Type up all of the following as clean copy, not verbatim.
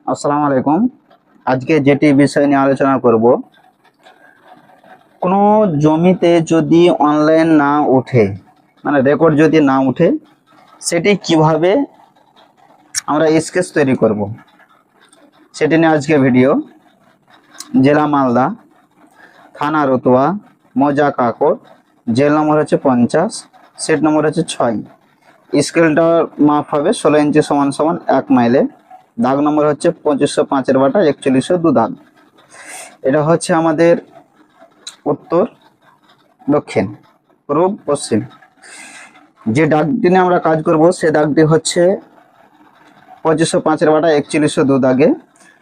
আসসালামু আলাইকুম। আজকে যেটি বিষয় নিয়ে আলোচনা করব, কোনো জমিতে যদি অনলাইন না ওঠে, মানে রেকর্ড যদি না ওঠে, সেটি কিভাবে আমরা স্কেচ তৈরি করব, সেটি নিয়ে আজকে ভিডিও। জেলা মালদা, থানা রতুয়া, মৌজা কাকর, জেল নম্বর হচ্ছে 50, সেট নম্বর হচ্ছে 6। স্কেলটার মাপ হবে 16 ইঞ্চি সমান সমান 1 মাইলে। দাগ নম্বর হচ্ছে 2505 বাটা 4102 দাগ। এটা হচ্ছে আমাদের উত্তর, দক্ষিণ, পূর্ব, পশ্চিম। যে দাগটি নিয়ে আমরা কাজ করব সে দাগটি হচ্ছে 2505 বাটা 4102 দাগে।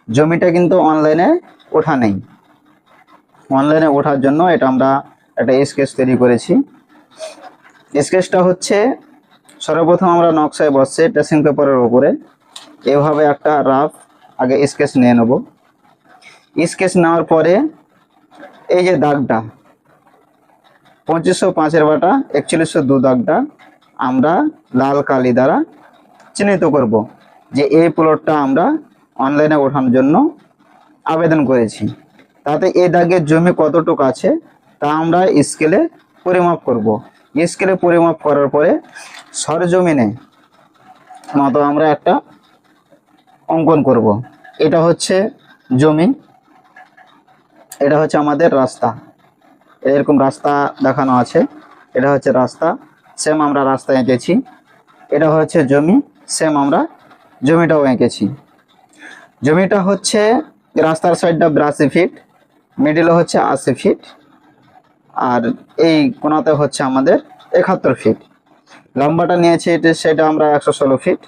জমিটা কিন্তু অনলাইনে ওঠা নেই। অনলাইনে ওঠার জন্য এটা আমরা একটা স্কেচ তৈরি করেছি। স্কেচটা হচ্ছে সর্বপ্রথম আমরা নকশায় বসছে ড্রেসিং পেপারের উপরে এভাবে একটা রাফ আগে স্কেচ নিয়ে নেব। স্কেচ নেওয়ার পরে এই যে দাগটা 2505 বাটা 4102 দাগটা আমরা লাল কালি দ্বারা চিহ্নিত করব যে এই প্লটটা আমরা অনলাইনে ওঠানোর জন্য আবেদন করেছি। তাতে এই দাগের জমি কতটুকু আছে তা আমরা স্কেলে পরিমাপ করব। স্কেলে পরিমাপ করার পরে সরজমিনে মতো আমরা একটা অঙ্কন করব। এটা হচ্ছে জমি, এটা হচ্ছে আমাদের রাস্তা। এরকম রাস্তা দেখানো আছে, এটা হচ্ছে রাস্তা, সেম আমরা রাস্তা এঁকেছি। এটা হচ্ছে জমি, সেম আমরা জমিটাও এঁকেছি। জমিটা হচ্ছে রাস্তার সাইডটা 82 ফিট, মিডিলে হচ্ছে 80 ফিট, আর এই কোণাতে হচ্ছে আমাদের 71 ফিট। লম্বাটা নিয়েছি সেটা আমরা 116 ফিট,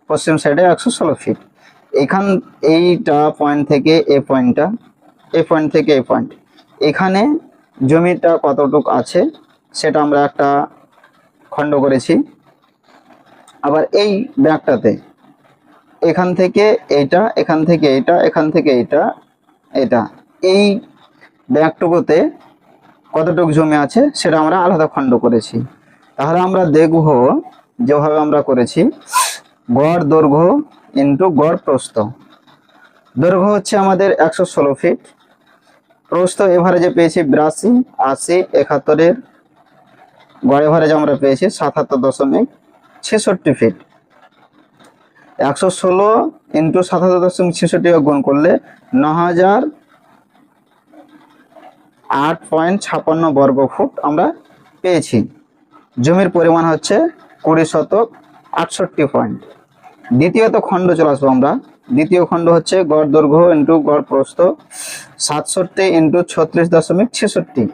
পশ্চিম সাইডে 116 ফিট। এইটা পয়েন্ট থেকে এই পয়েন্টটা, এই পয়েন্ট থেকে এই পয়েন্ট, এখানে জমিটা কতটুকু আছে সেটা আমরা একটা খণ্ড করেছি। আবার এই ব্যাগটাতে এখান থেকে এইটা, এখান থেকে এইটা, এখান থেকে এইটা, এটা, এই ব্যাগটুকুতে কতটুকু জমি আছে সেটা আমরা আলাদা খণ্ড করেছি। তাহলে আমরা দেখব যেভাবে আমরা করেছি, গড় দৈর্ঘ্য ইন্টু গড় প্রস্থ। দৈর্ঘ্য হচ্ছে আমাদের 116 ফিট, প্রস্থ এভারেজে পেয়েছি 82, 80, 71-এর গড় এভারেজ আমরা পেয়েছি 77.66 ফিট। 116 ইন্টু 77.66 গুণ করলে 9008.56 বর্গ ফুট আমরা পেয়েছি। জমির পরিমাণ হচ্ছে 20 শতক 68 পয়েন্ট। দ্বিতীয়ত খণ্ড চলে আসবো আমরা। দ্বিতীয় খণ্ড হচ্ছে গড় দৈর্ঘ্য ইন্টু গড় প্রস্থ 67 ইন্টু 36.66।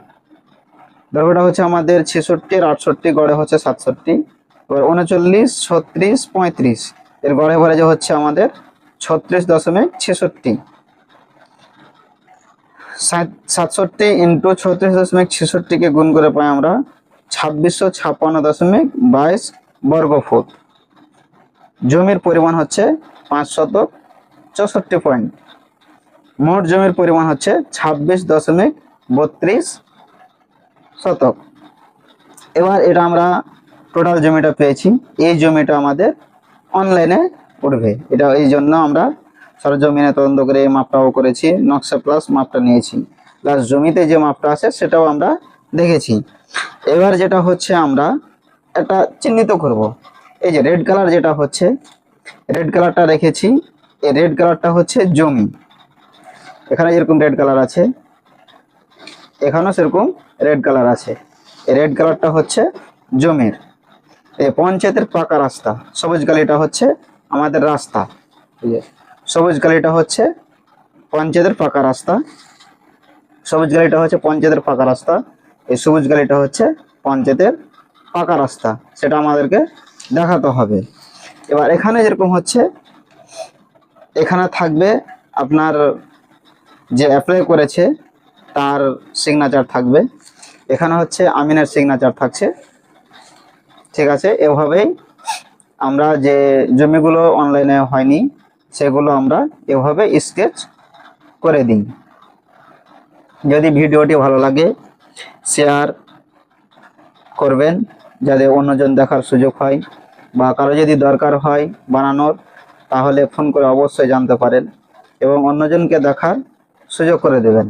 দৈর্ঘ্যটা হচ্ছে আমাদের 66 আর 68, গড়ে হচ্ছে 67। এবার 39, 36, 35 এর গড়ে এভারেজে হচ্ছে আমাদের 36.66। 67 ইন্টু 36.66-কে গুণ করে পাই আমরা 2656.22 বর্গ ফুট। জমির পরিমাণ হচ্ছে 564 পয়েন্ট। মোট জমির পরিমাণ হচ্ছে 26.32 শতক। এবার এটা আমরা টোটাল জমিটা পেয়েছি। এই জমিটা আমাদের অনলাইনে উঠবে, এটা এই জন্য আমরা সরজমিনে তদন্ত করে এই মাপটাও করেছি, নকশা প্লাস মাপটা নিয়েছি, প্লাস জমিতে যে মাপটা আছে সেটাও আমরা দেখেছি। এবার যেটা হচ্ছে আমরা একটা চিহ্নিত করব। এই যে রেড কালার যেটা হচ্ছে, রেড কালারটা রেখেছি, এই রেড কালারটা হচ্ছে জমি। এখানে যেরকম রেড কালার আছে এখানেও সেরকম রেড কালার আছে। এই রেড কালারটা হচ্ছে জমির। এই পঞ্চায়েতের পাকা রাস্তা, সবুজ গালিটা হচ্ছে আমাদের রাস্তা। এই যে সবুজ গালিটা হচ্ছে পঞ্চায়েতের পাকা রাস্তা, সবুজ গালিটা হচ্ছে পঞ্চায়েতের পাকা রাস্তা, এই সবুজ গালিটা হচ্ছে পঞ্চায়েতের পাকা রাস্তা, সেটা আমাদেরকে দেখাতে হবে। এবার এখানে যেরকম হচ্ছে, এখানে থাকবে আপনার যে অ্যাপ্লাই করেছে তার সিগনেচার থাকবে, এখানে হচ্ছে আমিনের সিগনেচার থাকছে। ঠিক আছে, এভাবেই আমরা যে জমিগুলো অনলাইনে হয়নি সেগুলো আমরা এভাবে স্কেচ করে দিই। যদি ভিডিওটি ভালো লাগে শেয়ার করবেন যাতে অন্যজন দেখার সুযোগ হয়, বা কারো যদি দরকার হয় বানানোর তাহলে ফোন করে অবশ্যই জানতে পারেন এবং অন্যজনকে দেখার সুযোগ করে দেবেন।